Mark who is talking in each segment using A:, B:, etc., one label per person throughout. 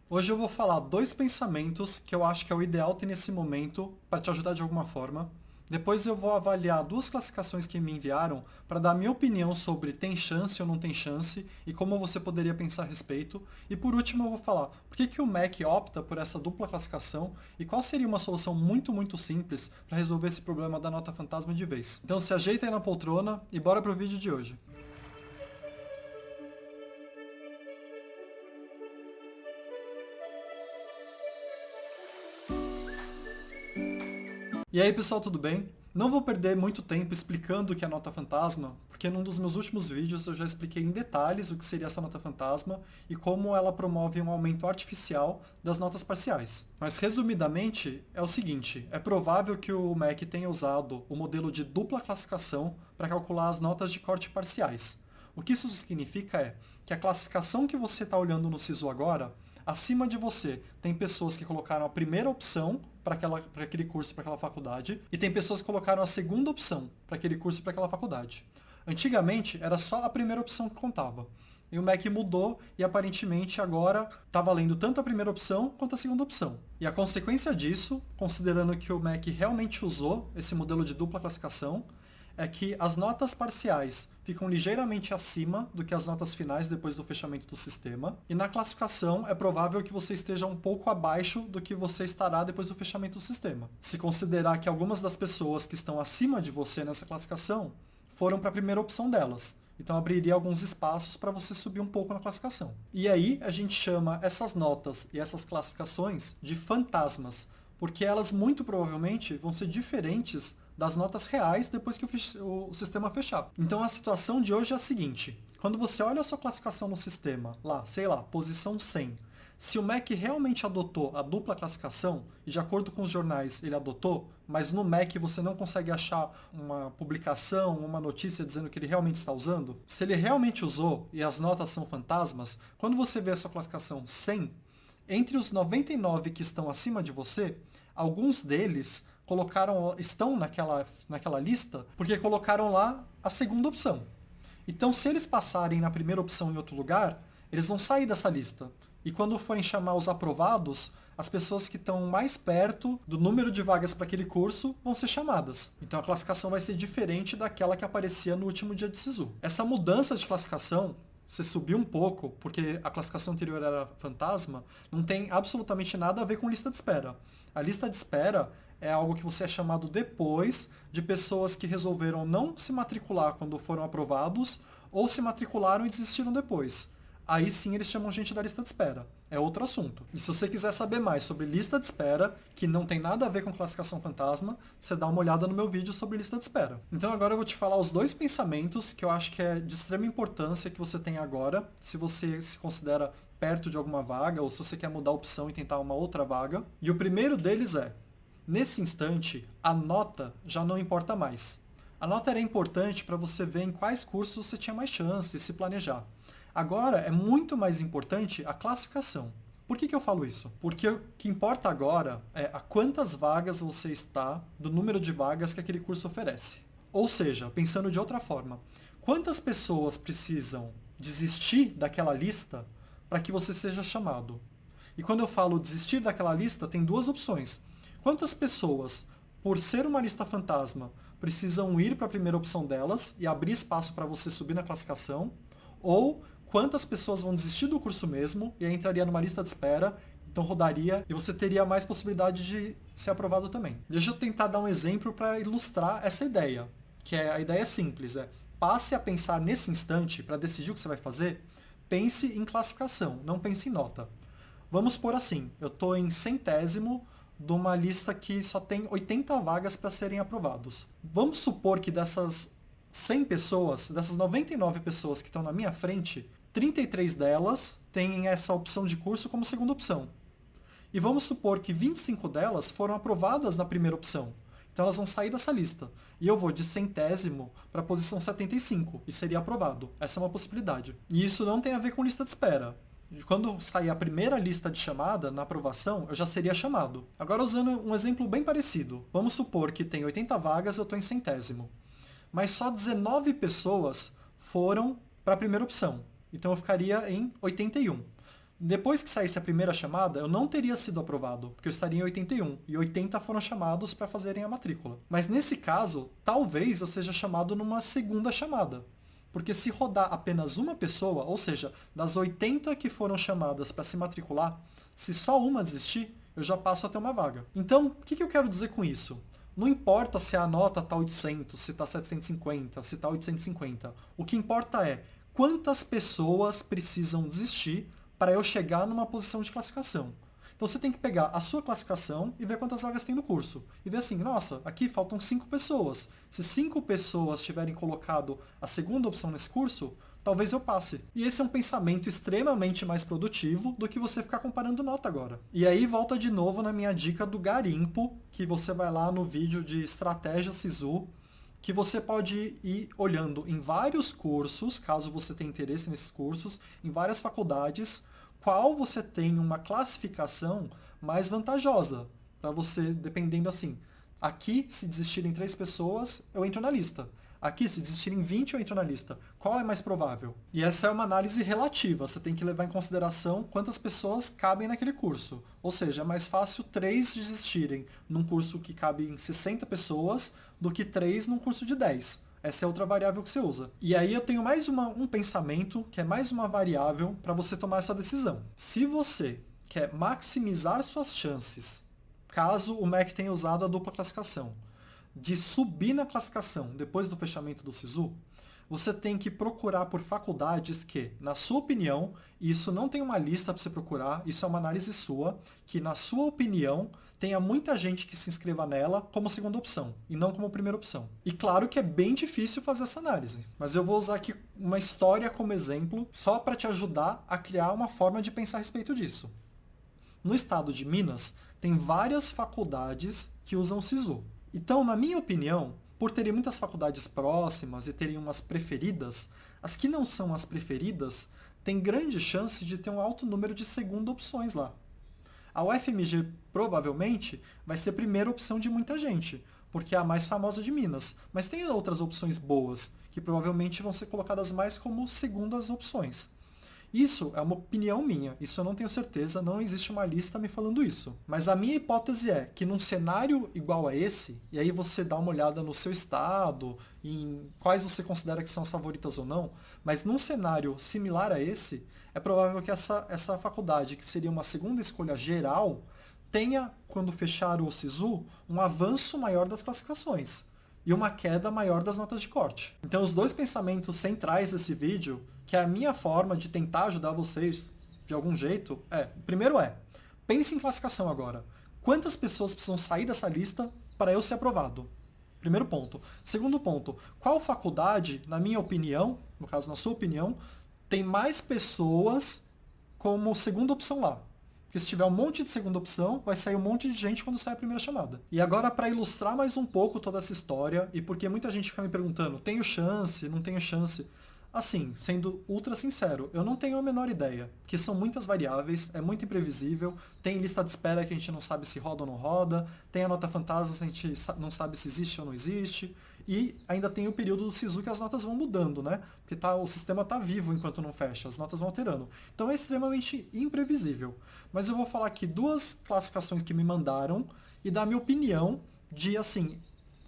A: Hoje eu vou falar dois pensamentos que eu acho que é o ideal ter nesse momento para te ajudar de alguma forma. Depois eu vou avaliar duas classificações que me enviaram para dar minha opinião sobre tem chance ou não tem chance e como você poderia pensar a respeito. E por último eu vou falar por que o Mac opta por essa dupla classificação e qual seria uma solução muito simples para resolver esse problema da nota fantasma de vez. Então se ajeita aí na poltrona e bora pro vídeo de hoje. E aí pessoal, tudo bem? Não vou perder muito tempo explicando o que é nota fantasma, porque num dos meus últimos vídeos eu já expliquei em detalhes o que seria essa nota fantasma e como ela promove um aumento artificial das notas parciais. Mas resumidamente é o seguinte, é provável que o Mac tenha usado o modelo de dupla classificação para calcular as notas de corte parciais. O que isso significa é que a classificação que você está olhando no SISU agora, acima de você, tem pessoas que colocaram a primeira opção para aquele curso, para aquela faculdade, e tem pessoas que colocaram a segunda opção para aquele curso, para aquela faculdade. Antigamente, era só a primeira opção que contava. E o Mac mudou e aparentemente agora está valendo tanto a primeira opção quanto a segunda opção. E a consequência disso, considerando que o Mac realmente usou esse modelo de dupla classificação, é que as notas parciais ficam ligeiramente acima do que as notas finais depois do fechamento do sistema, e na classificação é provável que você esteja um pouco abaixo do que você estará depois do fechamento do sistema. Se considerar que algumas das pessoas que estão acima de você nessa classificação foram para a primeira opção delas. Então abriria alguns espaços para você subir um pouco na classificação. E aí a gente chama essas notas e essas classificações de fantasmas, porque elas muito provavelmente vão ser diferentes das notas reais depois que o sistema fechar. Então a situação de hoje é a seguinte, quando você olha a sua classificação no sistema, lá, sei lá, posição 100, se o Mac realmente adotou a dupla classificação, e de acordo com os jornais ele adotou, mas no Mac você não consegue achar uma publicação, uma notícia dizendo que ele realmente está usando, se ele realmente usou e as notas são fantasmas, quando você vê a sua classificação 100, entre os 99 que estão acima de você, alguns deles estão naquela lista porque colocaram lá a segunda opção. Então, se eles passarem na primeira opção em outro lugar, eles vão sair dessa lista. E quando forem chamar os aprovados, as pessoas que estão mais perto do número de vagas para aquele curso vão ser chamadas. Então a classificação vai ser diferente daquela que aparecia no último dia de SISU. Essa mudança de classificação, você subiu um pouco, porque a classificação anterior era fantasma, não tem absolutamente nada a ver com lista de espera. A lista de espera é algo que você é chamado depois de pessoas que resolveram não se matricular quando foram aprovados ou se matricularam e desistiram depois. Aí sim eles chamam gente da lista de espera. É outro assunto. E se você quiser saber mais sobre lista de espera, que não tem nada a ver com classificação fantasma, você dá uma olhada no meu vídeo sobre lista de espera. Então agora eu vou te falar os dois pensamentos que eu acho que é de extrema importância que você tem agora, se você se considera perto de alguma vaga ou se você quer mudar a opção e tentar uma outra vaga. E o primeiro deles é, nesse instante, a nota já não importa mais. A nota era importante para você ver em quais cursos você tinha mais chance e se planejar. Agora é muito mais importante a classificação. Por que eu falo isso? Porque o que importa agora é a quantas vagas você está do número de vagas que aquele curso oferece. Ou seja, pensando de outra forma, quantas pessoas precisam desistir daquela lista para que você seja chamado? E quando eu falo desistir daquela lista, tem duas opções. Quantas pessoas, por ser uma lista fantasma, precisam ir para a primeira opção delas e abrir espaço para você subir na classificação? Ou quantas pessoas vão desistir do curso mesmo e aí entraria numa lista de espera, então rodaria e você teria mais possibilidade de ser aprovado também. Deixa eu tentar dar um exemplo para ilustrar essa ideia, que a ideia é simples, passe a pensar nesse instante, para decidir o que você vai fazer, pense em classificação, não pense em nota. Vamos por assim, eu estou em centésimo de uma lista que só tem 80 vagas para serem aprovados. Vamos supor que dessas 100 pessoas, dessas 99 pessoas que estão na minha frente, 33 delas têm essa opção de curso como segunda opção. E vamos supor que 25 delas foram aprovadas na primeira opção. Então elas vão sair dessa lista. E eu vou de centésimo para a posição 75 e seria aprovado. Essa é uma possibilidade. E isso não tem a ver com lista de espera. Quando sair a primeira lista de chamada, na aprovação, eu já seria chamado. Agora usando um exemplo bem parecido. Vamos supor que tem 80 vagas, eu estou em centésimo. Mas só 19 pessoas foram para a primeira opção. Então eu ficaria em 81. Depois que saísse a primeira chamada, eu não teria sido aprovado, porque eu estaria em 81, e 80 foram chamados para fazerem a matrícula. Mas nesse caso, talvez eu seja chamado numa segunda chamada. Porque se rodar apenas uma pessoa, ou seja, das 80 que foram chamadas para se matricular, se só uma desistir, eu já passo a ter uma vaga. Então, o que eu quero dizer com isso? Não importa se a nota está 800, se está 750, se está 850. O que importa é quantas pessoas precisam desistir para eu chegar numa posição de classificação. Então você tem que pegar a sua classificação e ver quantas vagas tem no curso. E ver assim, nossa, aqui faltam 5 pessoas. Se 5 pessoas tiverem colocado a segunda opção nesse curso, talvez eu passe. E esse é um pensamento extremamente mais produtivo do que você ficar comparando nota agora. E aí volta de novo na minha dica do garimpo, que você vai lá no vídeo de estratégia SISU, que você pode ir olhando em vários cursos, caso você tenha interesse nesses cursos, em várias faculdades, qual você tem uma classificação mais vantajosa, para você, dependendo assim, aqui, se desistirem 3 pessoas, eu entro na lista. Aqui, se desistirem 20, eu entro na lista. Qual é mais provável? E essa é uma análise relativa. Você tem que levar em consideração quantas pessoas cabem naquele curso. Ou seja, é mais fácil 3 desistirem num curso que cabe em 60 pessoas do que 3 num curso de 10. Essa é outra variável que você usa. E aí eu tenho mais um pensamento, que é mais uma variável para você tomar essa decisão. Se você quer maximizar suas chances, caso o MEC tenha usado a dupla classificação, de subir na classificação depois do fechamento do SISU, você tem que procurar por faculdades que, na sua opinião, e isso não tem uma lista para você procurar, isso é uma análise sua, que na sua opinião tenha muita gente que se inscreva nela como segunda opção, e não como primeira opção. E claro que é bem difícil fazer essa análise, mas eu vou usar aqui uma história como exemplo, só para te ajudar a criar uma forma de pensar a respeito disso. No estado de Minas, tem várias faculdades que usam o SISU. Então, na minha opinião, por terem muitas faculdades próximas e terem umas preferidas, as que não são as preferidas têm grande chance de ter um alto número de segunda opções lá. A UFMG provavelmente vai ser a primeira opção de muita gente, porque é a mais famosa de Minas, mas tem outras opções boas, que provavelmente vão ser colocadas mais como segundas opções. Isso é uma opinião minha, isso eu não tenho certeza, não existe uma lista me falando isso. Mas a minha hipótese é que num cenário igual a esse, e aí você dá uma olhada no seu estado, em quais você considera que são as favoritas ou não, mas num cenário similar a esse, é provável que essa faculdade, que seria uma segunda escolha geral, tenha, quando fechar o SISU, um avanço maior das classificações e uma queda maior das notas de corte. Então os dois pensamentos centrais desse vídeo, que é a minha forma de tentar ajudar vocês de algum jeito, primeiro pense em classificação agora. Quantas pessoas precisam sair dessa lista para eu ser aprovado? Primeiro ponto. Segundo ponto, qual faculdade, na minha opinião, no caso na sua opinião, tem mais pessoas como segunda opção lá? Porque se tiver um monte de segunda opção, vai sair um monte de gente quando sai a primeira chamada. E agora, para ilustrar mais um pouco toda essa história, e porque muita gente fica me perguntando, tenho chance, não tenho chance? Assim, sendo ultra sincero, eu não tenho a menor ideia, porque são muitas variáveis, é muito imprevisível, tem lista de espera que a gente não sabe se roda ou não roda, tem a nota fantasma que a gente não sabe se existe ou não existe, e ainda tem o período do SISU que as notas vão mudando, né? Porque o sistema está vivo enquanto não fecha, as notas vão alterando. Então é extremamente imprevisível. Mas eu vou falar aqui 2 classificações que me mandaram e dar minha opinião de, assim,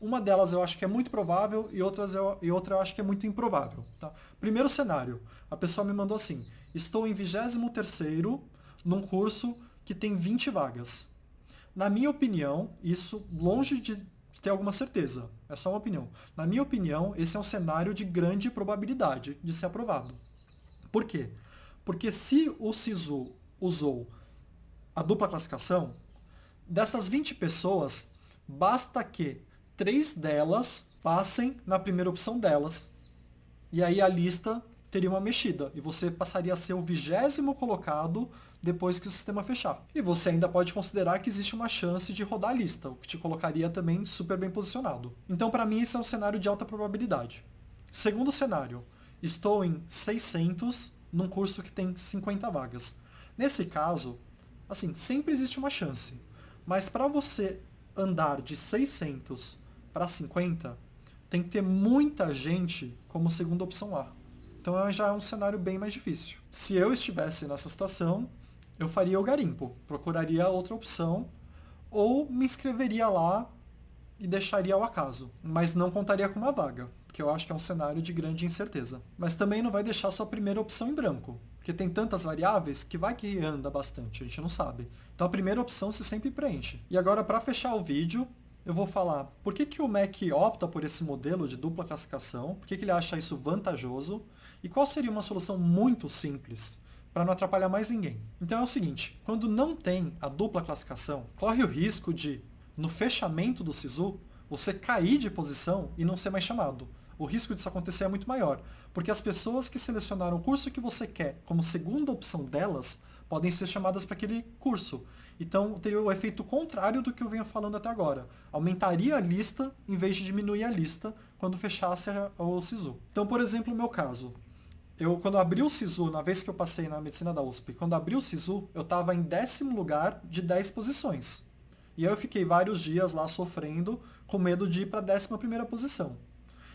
A: uma delas eu acho que é muito provável e outra eu acho que é muito improvável. Tá? Primeiro cenário, a pessoa me mandou assim, estou em 23º num curso que tem 20 vagas. Na minha opinião, isso longe de ter alguma certeza, é só uma opinião. Na minha opinião, esse é um cenário de grande probabilidade de ser aprovado. Por quê? Porque se o SISU usou a dupla classificação, dessas 20 pessoas, basta que 3 delas passem na primeira opção delas. E aí a lista teria uma mexida. E você passaria a ser o 20º colocado depois que o sistema fechar. E você ainda pode considerar que existe uma chance de rodar a lista, o que te colocaria também super bem posicionado. Então, para mim, esse é um cenário de alta probabilidade. Segundo cenário, estou em 600 num curso que tem 50 vagas. Nesse caso, assim, sempre existe uma chance. Mas para você andar de 600 para 50, tem que ter muita gente como segunda opção lá. Então já é um cenário bem mais difícil. Se eu estivesse nessa situação, eu faria o garimpo, procuraria outra opção, ou me inscreveria lá e deixaria ao acaso, mas não contaria com uma vaga, porque eu acho que é um cenário de grande incerteza. Mas também não vai deixar sua primeira opção em branco, porque tem tantas variáveis que vai que anda bastante, a gente não sabe. Então a primeira opção se sempre preenche. E agora, para fechar o vídeo, eu vou falar por que o MEC opta por esse modelo de dupla classificação, por que ele acha isso vantajoso, e qual seria uma solução muito simples para não atrapalhar mais ninguém. Então é o seguinte, quando não tem a dupla classificação, corre o risco de, no fechamento do SISU, você cair de posição e não ser mais chamado. O risco disso acontecer é muito maior, porque as pessoas que selecionaram o curso que você quer como segunda opção delas podem ser chamadas para aquele curso. Então teria o efeito contrário do que eu venho falando até agora. Aumentaria a lista em vez de diminuir a lista quando fechasse o SISU. Então, por exemplo, no meu caso, quando abri o SISU, na vez que eu passei na medicina da USP, quando abri o SISU, eu estava em 10º lugar de 10 posições. E aí eu fiquei vários dias lá sofrendo, com medo de ir para a 11ª posição.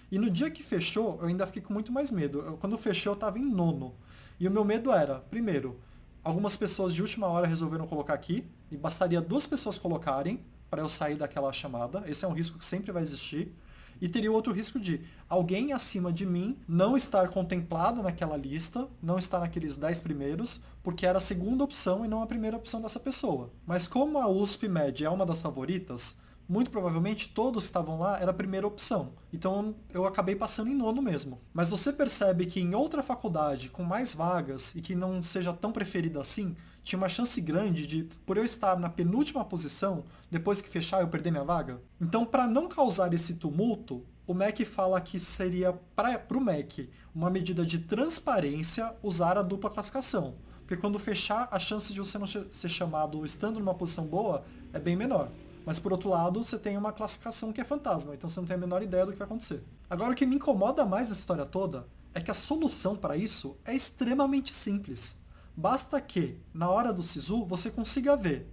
A: E no dia que fechou, eu ainda fiquei com muito mais medo. Quando fechou, eu estava em 9º. E o meu medo era, primeiro, algumas pessoas de última hora resolveram colocar aqui, e bastaria 2 pessoas colocarem para eu sair daquela chamada. Esse é um risco que sempre vai existir. E teria outro risco de alguém acima de mim não estar contemplado naquela lista, não estar naqueles 10 primeiros, porque era a segunda opção e não a primeira opção dessa pessoa. Mas como a USP Med é uma das favoritas, muito provavelmente todos que estavam lá era a primeira opção. Então eu acabei passando em 9º mesmo. Mas você percebe que em outra faculdade, com mais vagas e que não seja tão preferida assim, tinha uma chance grande de, por eu estar na penúltima posição, depois que fechar eu perder minha vaga? Então, para não causar esse tumulto, o MEC fala que seria, para o MEC, uma medida de transparência usar a dupla classificação. Porque quando fechar, a chance de você não ser chamado estando numa posição boa é bem menor. Mas, por outro lado, você tem uma classificação que é fantasma, então você não tem a menor ideia do que vai acontecer. Agora, o que me incomoda mais nessa história toda é que a solução para isso é extremamente simples. Basta que, na hora do SISU, você consiga ver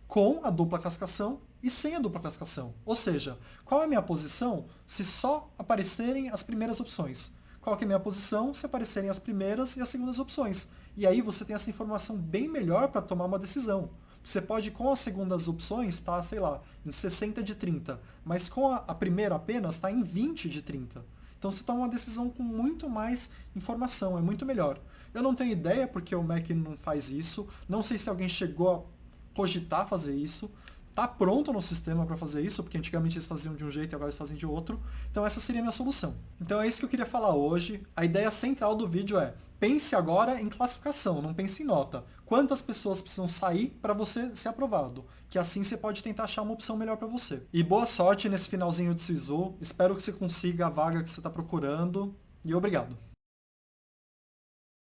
A: com a dupla classificação e sem a dupla classificação. Ou seja, qual é a minha posição se só aparecerem as primeiras opções? Qual que é a minha posição se aparecerem as primeiras e as segundas opções? E aí você tem essa informação bem melhor para tomar uma decisão. Você pode, com as segundas opções, estar, sei lá, em 60 de 30, mas com a primeira apenas, está em 20 de 30. Então você toma uma decisão com muito mais informação, é muito melhor. Eu não tenho ideia porque o MEC não faz isso, não sei se alguém chegou a cogitar fazer isso, está pronto no sistema para fazer isso, porque antigamente eles faziam de um jeito e agora eles fazem de outro. Então essa seria a minha solução. Então é isso que eu queria falar hoje. A ideia central do vídeo é, pense agora em classificação, não pense em nota. Quantas pessoas precisam sair para você ser aprovado? Que assim você pode tentar achar uma opção melhor para você. E boa sorte nesse finalzinho de SISU. Espero que você consiga a vaga que você está procurando. E obrigado.